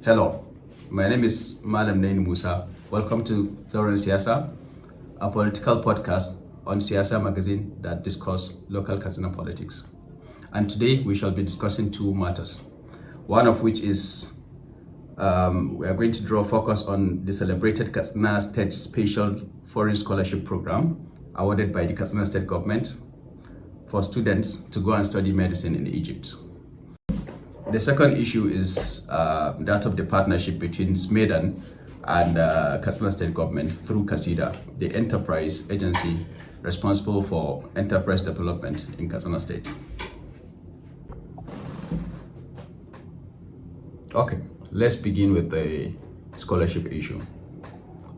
Hello, my name is Malam Naini Musa. Welcome to Zauren Siyasa, a political podcast on Siyasa magazine that discuss local Katsina politics. And today we shall be discussing two matters. One of which is we are going to draw focus on the celebrated Katsina State Special Foreign Scholarship Program awarded by the Katsina State government for students to go and study medicine in Egypt. The second issue is that of the partnership between SMEDAN and Katsina State government through KASEDA, the enterprise agency responsible for enterprise development in Katsina State. Okay, let's begin with the scholarship issue.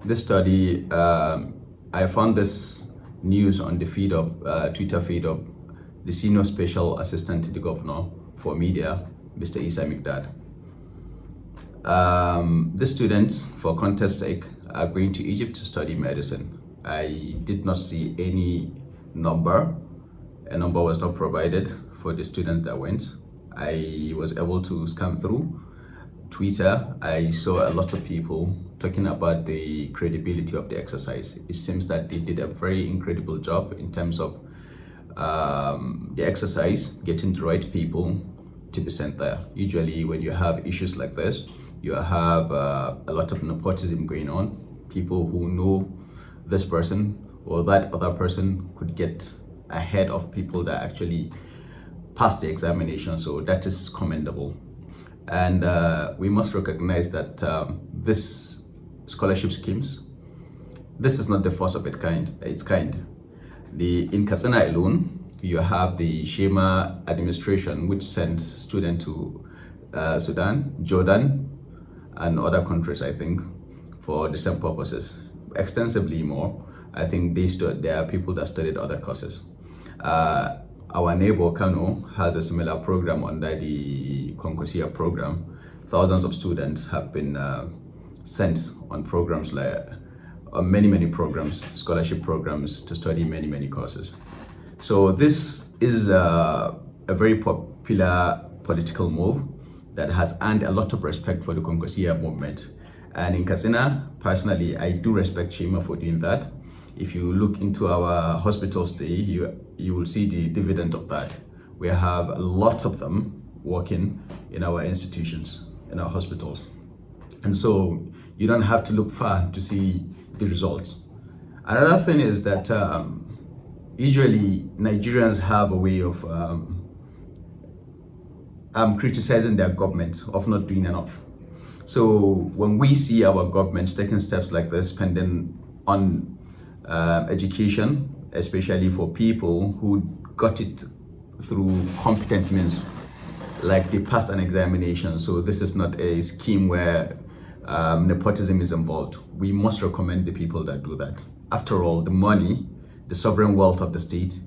This study, I found this news on the feed of Twitter feed of the Senior Special Assistant to the Governor for Media, Mr. Isa. The students, for contest's sake, are going to Egypt to study medicine. I did not see any number. A number was not provided for the students that went. I was able to scan through Twitter. I saw a lot of people talking about the credibility of the exercise. It seems that they did a very incredible job in terms of the exercise, getting the right people to be sent there. Usually when you have issues like this, you have a lot of nepotism going on. People who know this person or that other person could get ahead of people that actually pass the examination. So that is commendable. And we must recognize that this scholarship schemes, this is not the first of its kind. In Katsina alone, you have the Shema administration, which sends students to Sudan, Jordan, and other countries, I think, for the same purposes. Extensively more, I think there are people that studied other courses. Our neighbor Kano has a similar program under the Concorsia program. Thousands of students have been sent on programs like many programs, scholarship programs to study many courses. So this is a very popular political move that has earned a lot of respect for the Concorsia movement. And in Katsina, personally, I do respect Shema for doing that. If you look into our hospitals today, you will see the dividend of that. We have a lot of them working in our institutions, in our hospitals. And so you don't have to look far to see the results. Another thing is that usually Nigerians have a way of criticizing their government of not doing enough. So when we see our governments taking steps like this, spending on education, especially for people who got it through competent means, like they passed an examination. So this is not a scheme where nepotism is involved. We must recommend the people that do that. After all, the money, the sovereign wealth of the state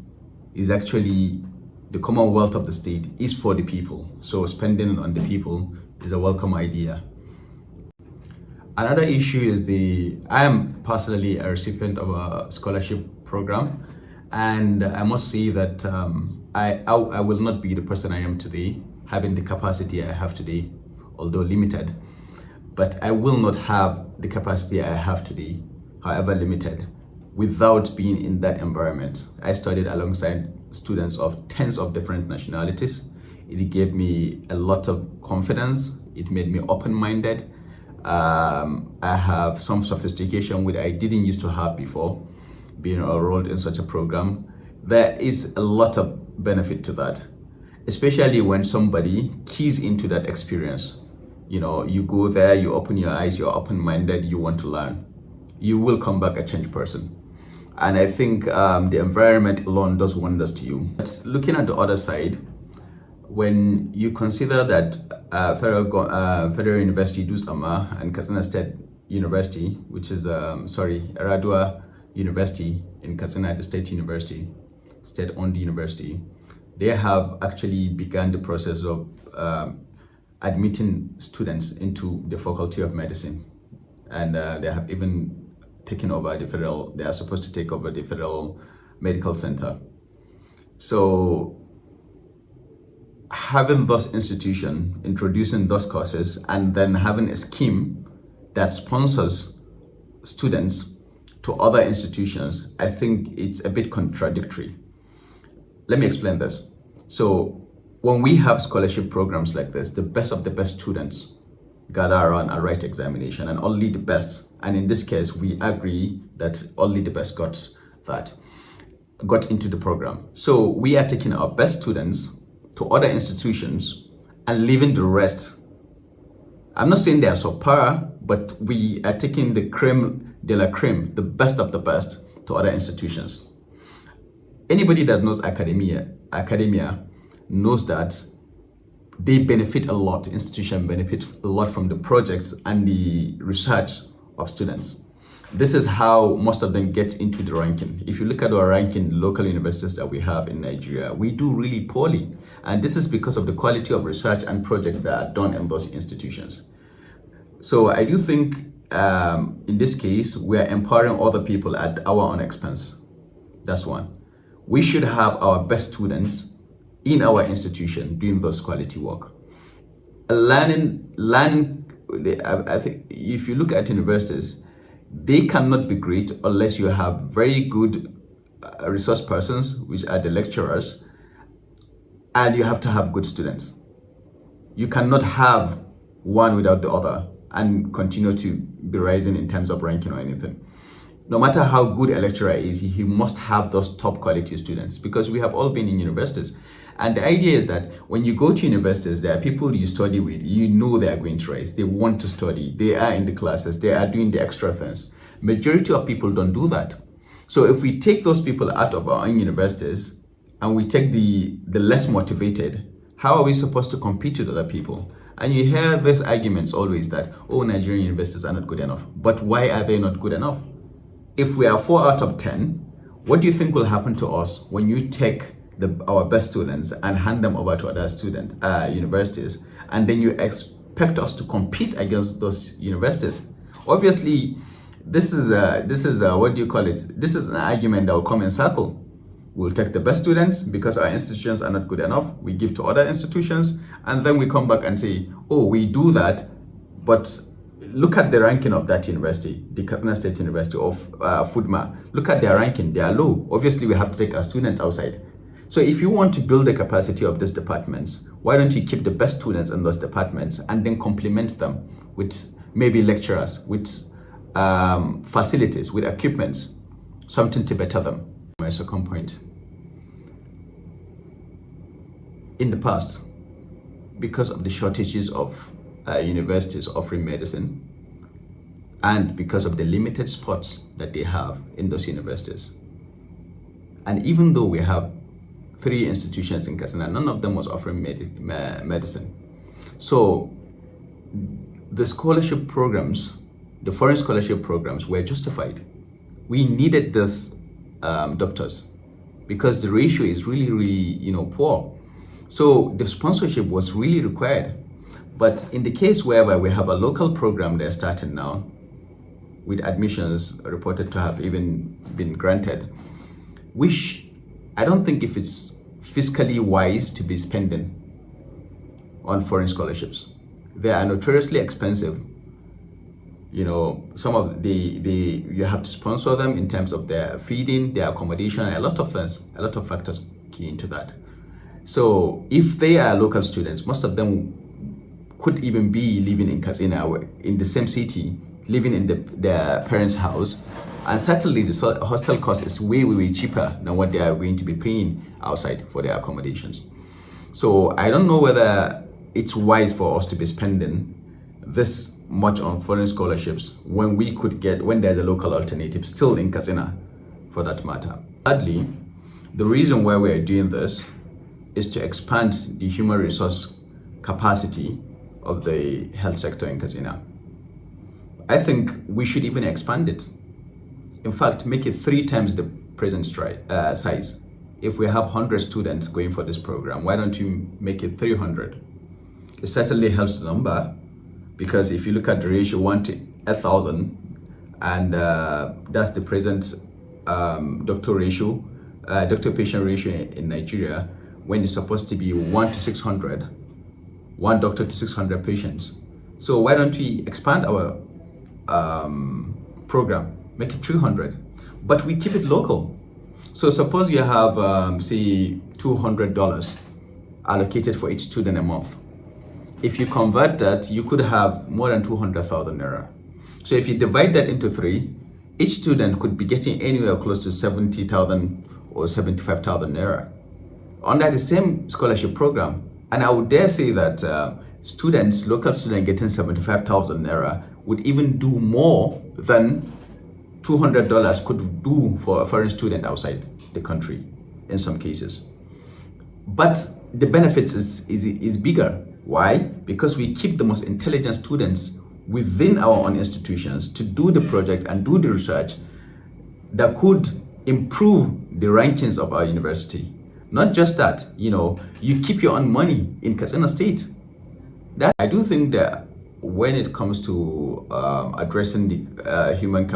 is actually, the commonwealth of the state is for the people. So spending on the people is a welcome idea. Another issue is I am personally a recipient of a scholarship program, and I must say that I will not be the person I am today, having the capacity I have today, although limited, but I will not have the capacity I have today, however limited, without being in that environment. I studied alongside students of tens of different nationalities. It gave me a lot of confidence. It made me open-minded. I have some sophistication which I didn't used to have before being enrolled in such a program. There is a lot of benefit to that, especially when somebody keys into that experience. You know, you go there, you open your eyes, you're open-minded, you want to learn. You will come back a changed person. And I think the environment alone does wonders to you. But looking at the other side, when you consider that Federal University Dusama and Katsina State University, which is Eradua University in Katsina, the state university, state-owned university, they have actually begun the process of admitting students into the Faculty of Medicine, and they have even taken over they are supposed to take over the Federal Medical Center. So having those institutions introducing those courses and then having a scheme that sponsors students to other institutions, I think it's a bit contradictory. Let me explain this. So when we have scholarship programs like this, the best of the best students gather around and write examination, and only the best, and in this case we agree that only the best got into the program. So we are taking our best students to other institutions and leaving the rest. I'm not saying they are subpar, but we are taking the creme de la creme, the best of the best, to other institutions. Anybody that knows academia knows that they benefit a lot, institutions benefit a lot from the projects and the research of students. This is how most of them get into the ranking. If you look at our ranking, local universities that we have in Nigeria, we do really poorly. And this is because of the quality of research and projects that are done in those institutions. So I do think in this case, we are empowering other people at our own expense. That's one. We should have our best students in our institution doing those quality work. Learning, I think if you look at universities, they cannot be great unless you have very good resource persons, which are the lecturers, and you have to have good students. You cannot have one without the other and continue to be rising in terms of ranking or anything. No matter how good a lecturer is, he must have those top quality students, because we have all been in universities. And the idea is that when you go to universities, there are people you study with, you know they are going to rise, they want to study, they are in the classes, they are doing the extra things. Majority of people don't do that. So if we take those people out of our own universities and we take the less motivated, how are we supposed to compete with other people? And you hear these arguments always that, oh, Nigerian universities are not good enough. But why are they not good enough? If we are 4 out of 10, what do you think will happen to us when you take our best students and hand them over to other universities, and then you expect us to compete against those universities? Obviously, this is what do you call it? This is an argument that will come in circle. We'll take the best students because our institutions are not good enough. We give to other institutions, and then we come back and say, oh, we do that, but look at the ranking of that university, the Katsina State University of FUDMA. Look at their ranking, they are low. Obviously, we have to take our students outside. So if you want to build the capacity of these departments, why don't you keep the best students in those departments and then complement them with maybe lecturers, with facilities, with equipments, something to better them. My second point. In the past, because of the shortages of universities offering medicine, and because of the limited spots that they have in those universities, and even though we have 3 institutions in Katsina, none of them was offering medicine. So the scholarship programs, the foreign scholarship programs, were justified. We needed these doctors because the ratio is really poor. So the sponsorship was really required. But in the case whereby we have a local program that's starting now, with admissions reported to have even been granted, I don't think if it's fiscally wise to be spending on foreign scholarships. They are notoriously expensive. Some of you have to sponsor them in terms of their feeding, their accommodation, a lot of things, a lot of factors key into that. So if they are local students, most of them could even be living in Katsina, in the same city, living in their parents' house. And certainly the hostel cost is way cheaper than what they are going to be paying outside for their accommodations. So I don't know whether it's wise for us to be spending this much on foreign scholarships when there's a local alternative still in Katsina, for that matter. Thirdly, the reason why we are doing this is to expand the human resource capacity of the health sector in Katsina. I think we should even expand it. In fact, make it 3 times the present size. If we have 100 students going for this program, why don't you make it 300? It certainly helps the number, because if you look at the ratio 1 to 1,000, and that's the present doctor-patient ratio in Nigeria, when it's supposed to be 1 to 600, one doctor to 600 patients. So why don't we expand our program, make it 300, but we keep it local. So suppose you have, say, $200 allocated for each student a month. If you convert that, you could have more than 200,000 naira. So if you divide that into 3, each student could be getting anywhere close to 70,000 or 75,000 naira under the same scholarship program. And I would dare say that local students getting 75,000 naira would even do more than $200 could do for a foreign student outside the country in some cases. But the benefits is bigger. Why? Because we keep the most intelligent students within our own institutions to do the project and do the research that could improve the rankings of our university. Not just that, you keep your own money in Katsina State. That I do think that when it comes to addressing the human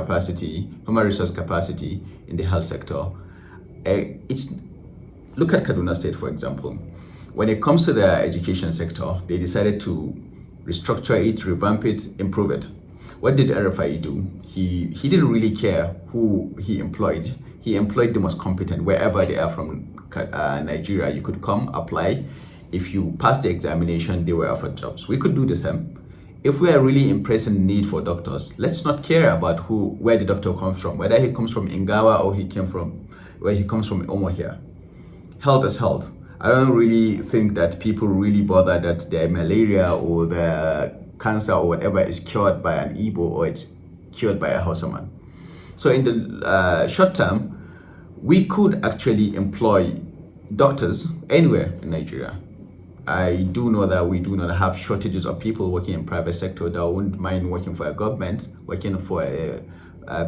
resource capacity in the health sector, look at Kaduna State, for example. When it comes to the education sector, they decided to restructure it, revamp it, improve it. What did RFI do? He didn't really care who he employed. He employed the most competent wherever they are from Nigeria. You could come, apply. If you pass the examination, they were offered jobs. We could do the same. If we are really impressing the need for doctors, let's not care about where the doctor comes from, whether he comes from Ingawa or he comes from Omo here. Health is health. I don't really think that people really bother that their malaria or their cancer or whatever is cured by an Igbo or it's cured by a Hausaman. So in the short term, we could actually employ doctors anywhere in Nigeria. I do know that we do not have shortages of people working in private sector that wouldn't mind working for a government, working for a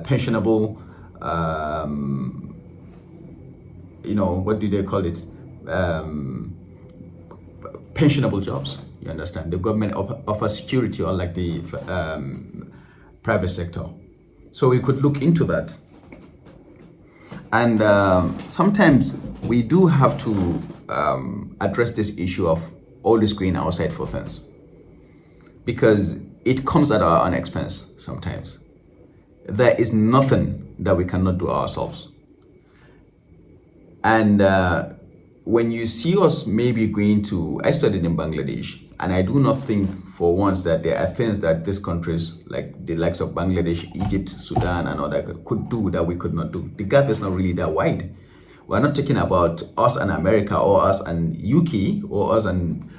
pensionable, what do they call it? Pensionable jobs. You understand? The government offers security, unlike the private sector. So we could look into that. And sometimes we do have to address this issue of always going outside for things, because it comes at our own expense sometimes. There is nothing that we cannot do ourselves. And when you see us maybe I studied in Bangladesh, and I do not think for once that there are things that these countries, like the likes of Bangladesh, Egypt, Sudan, and all that could do that we could not do. The gap is not really that wide. We're not talking about us and America or us and UK or us and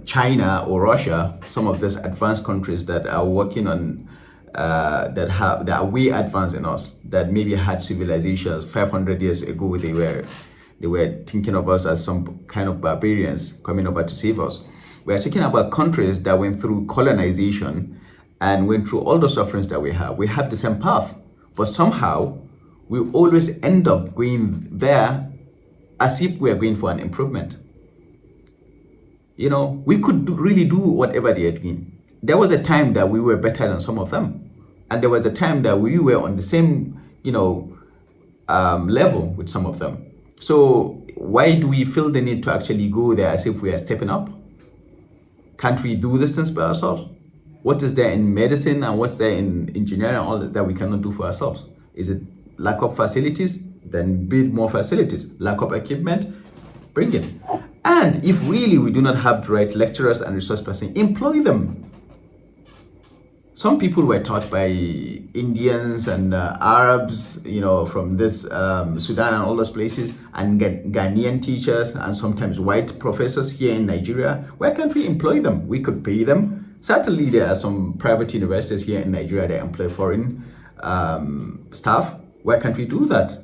China or Russia, some of these advanced countries that are working on, that are way advanced in us, that maybe had civilizations 500 years ago. They were thinking of us as some kind of barbarians coming over to save us. We are talking about countries that went through colonization and went through all the sufferings that we have. We have the same path, but somehow we always end up going there as if we are going for an improvement. We could really do whatever they are doing. There was a time that we were better than some of them, and there was a time that we were on the same, level with some of them. So why do we feel the need to actually go there as if we are stepping up? Can't we do these things by ourselves? What is there in medicine and what's there in engineering, all that we cannot do for ourselves? Is it lack of facilities? Then build more facilities. Lack of equipment? Bring it. And if really we do not have the right lecturers and resource persons, employ them. Some people were taught by Indians and Arabs, from this Sudan and all those places, and Ghanaian teachers and sometimes white professors here in Nigeria. Why can't we employ them? We could pay them. Certainly there are some private universities here in Nigeria that employ foreign staff. Why can't we do that?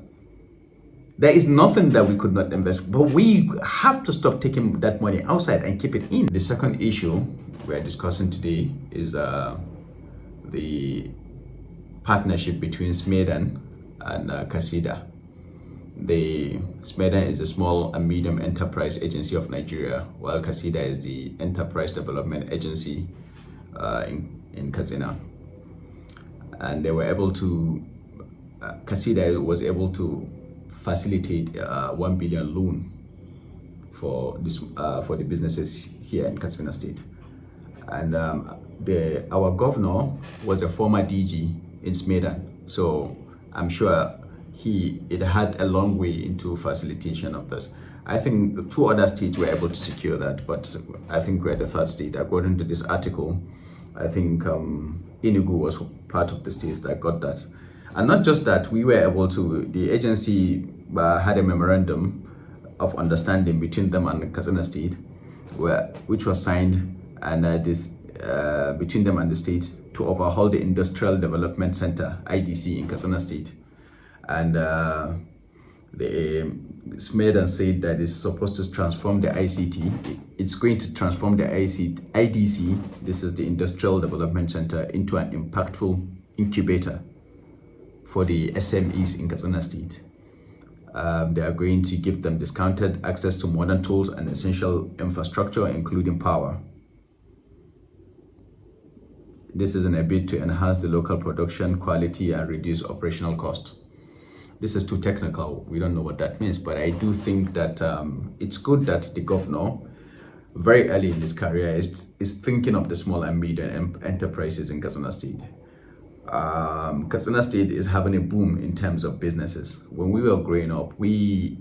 There is nothing that we could not invest, but we have to stop taking that money outside and keep it in. The second issue we're discussing today is the partnership between SMEDAN and KASEDA. The SMEDAN is the Small and Medium Enterprise Agency of Nigeria, while KASEDA is the Enterprise Development Agency in Katsina. And they were able to, KASEDA was able to facilitate a 1 billion loan for the businesses here in Katsina State. And our governor was a former DG in SMEDAN, so I'm sure it had a long way into facilitation of this. I think the 2 other states were able to secure that, but I think we're the 3rd state. According to this article, I think Enugu was part of the states that got that. And not just that, we were able to, the agency had a memorandum of understanding between them and Katsina State, which was signed, and between them and the state, to overhaul the Industrial Development Center, IDC, in Katsina State. And the SMEDAN said that it's supposed to transform the ICT. It's going to transform the IDC, this is the Industrial Development Center, into an impactful incubator for the SMEs in Katsina State. They are going to give them discounted access to modern tools and essential infrastructure, including power. This is in a bid to enhance the local production quality and reduce operational cost. This is too technical. We don't know what that means, but I do think that it's good that the governor, very early in his career, is thinking of the small and medium enterprises in Katsina State. Katsina State is having a boom in terms of businesses. When we were growing up, we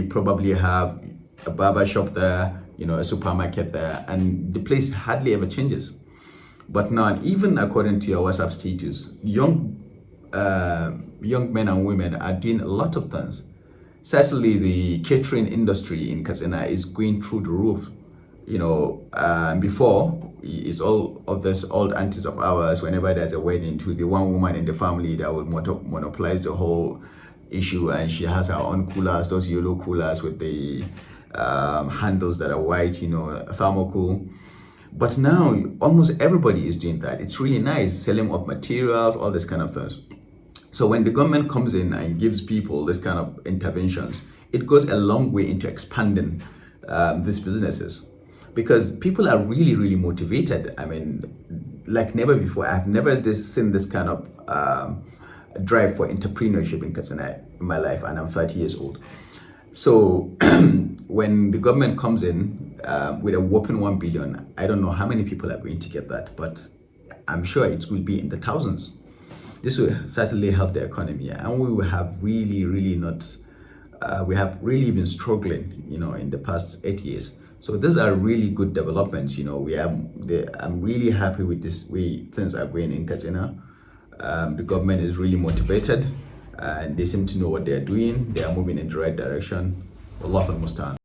probably have a barber shop there, a supermarket there, and the place hardly ever changes. But now, even according to your WhatsApp status, young men and women are doing a lot of things. Certainly, the catering industry in Katsina is going through the roof. Before, it's all of these old aunties of ours, whenever there's a wedding, it will be one woman in the family that will monopolize the whole issue, and she has her own coolers, those yellow coolers with the handles that are white, thermocool. But now almost everybody is doing that. It's really nice, selling of materials, all this kind of things. So when the government comes in and gives people this kind of interventions, it goes a long way into expanding these businesses, because people are really, really motivated. I mean, like never before. I've never seen this kind of drive for entrepreneurship in Katsina in my life, and I'm 30 years old. So when the government comes in with a whopping 1 billion, I don't know how many people are going to get that, but I'm sure it will be in the thousands. This will certainly help the economy, and we will have really, really we have really been struggling, in the past 8 years. So these are really good developments. I'm really happy with this way things are going in Katsina. The government is really motivated, and they seem to know what they're doing. They are moving in the right direction. Allahu Mustaan.